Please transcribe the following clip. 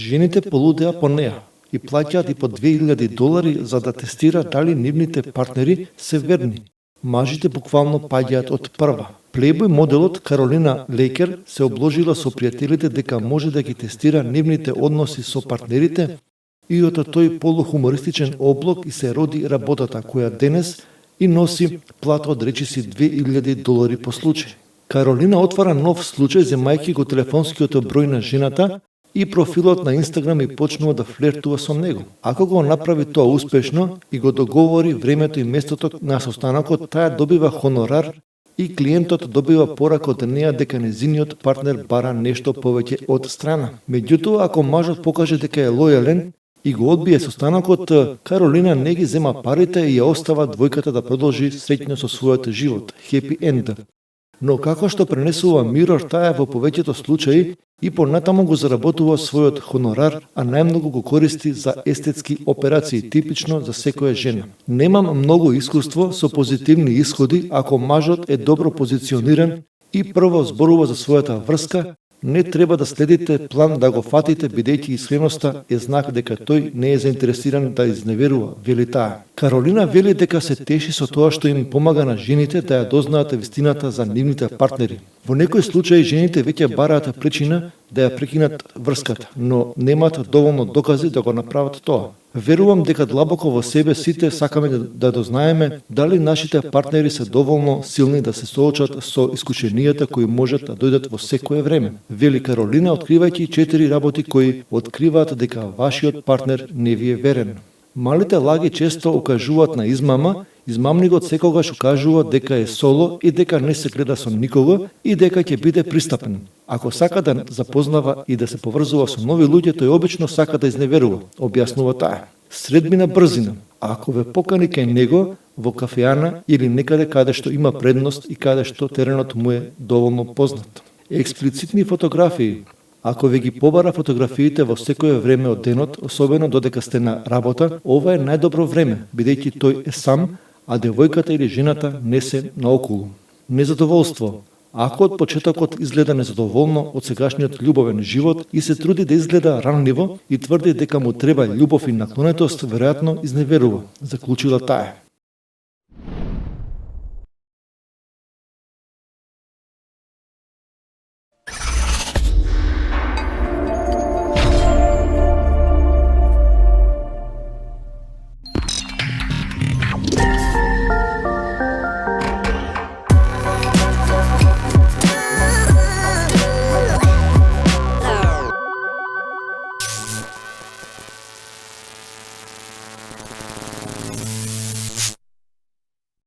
Жените полудеа по неа и плаќаат и по $2000 за да тестира дали нивните партнери се верни. Мажите буквално паѓаат од прва. Плейбој моделот Каролина Лейкер се обложила со пријателите дека може да ги тестира нивните односи со партнерите и од тој полухумористичен облог и се роди работата која денес и носи плата од речиси $2000 по случај. Каролина отвара нов случај земајќи го телефонскиот број на жената и профилот на Инстаграм и почнува да флиртува со него. Ако го направи тоа успешно и го договори времето и местото на состанокот, таа добива хонорар и клиентот добива порака од неа дека незиниот партнер бара нешто повеќе од страна. Меѓутоа, ако мажот покаже дека е лојален и го одбие состанокот, Каролина не ги зема парите и ја остава двојката да продолжи среќно со својот живот, хепи енд. Но како што пренесува Мирор, таа во повеќето случаи и понатаму го заработува својот хонорар, а најмногу го користи за естетски операции, типично за секоја жена. Немам многу искуство со позитивни исходи ако мажот е добро позициониран и прво зборува за својата врска. Не треба да следите план да го фатите, бидејќи искреноста е знак дека тој не е заинтересиран да изневерува, вели таа. Каролина вели дека се теши со тоа што им помага на жените да ја дознаат вистината за нивните партнери. Во некои случаи жените веќе бараат причина да ја прекинат врската, но немаат доволно докази да го направат тоа. Верувам дека длабоко во себе сите сакаме да дознаеме дали нашите партнери се доволно силни да се соочат со искушенијата кои можат да дојдат во секое време. Вели Каролина, откривајќи 4 работи кои откриваат дека вашиот партнер не ви е верен. Малите лаги често укажуваат на измама. Измамникот секогаш укажува дека е соло и дека не се гледа со никого и дека ќе биде пристапен. Ако сака да запознава и да се поврзува со нови луѓе, тој обично сака да изневерува, објаснува таа. Средбина брзина. Ако ве покани кај него во кафеана или некаде каде што има предност и каде што теренот му е доволно познат. Експлицитни фотографии. Ако ве ги побара фотографиите во секое време од денот, особено додека сте на работа, ова е најдобро време, бидејќи тој е сам, а девојката или жената не се наоколу. Незадоволство. Ако од почетокот изгледа незадоволно од сегашниот љубовен живот и се труди да изгледа ранливо и тврди дека му треба љубов и наклонетост, веројатно изневерува, заклучила таа.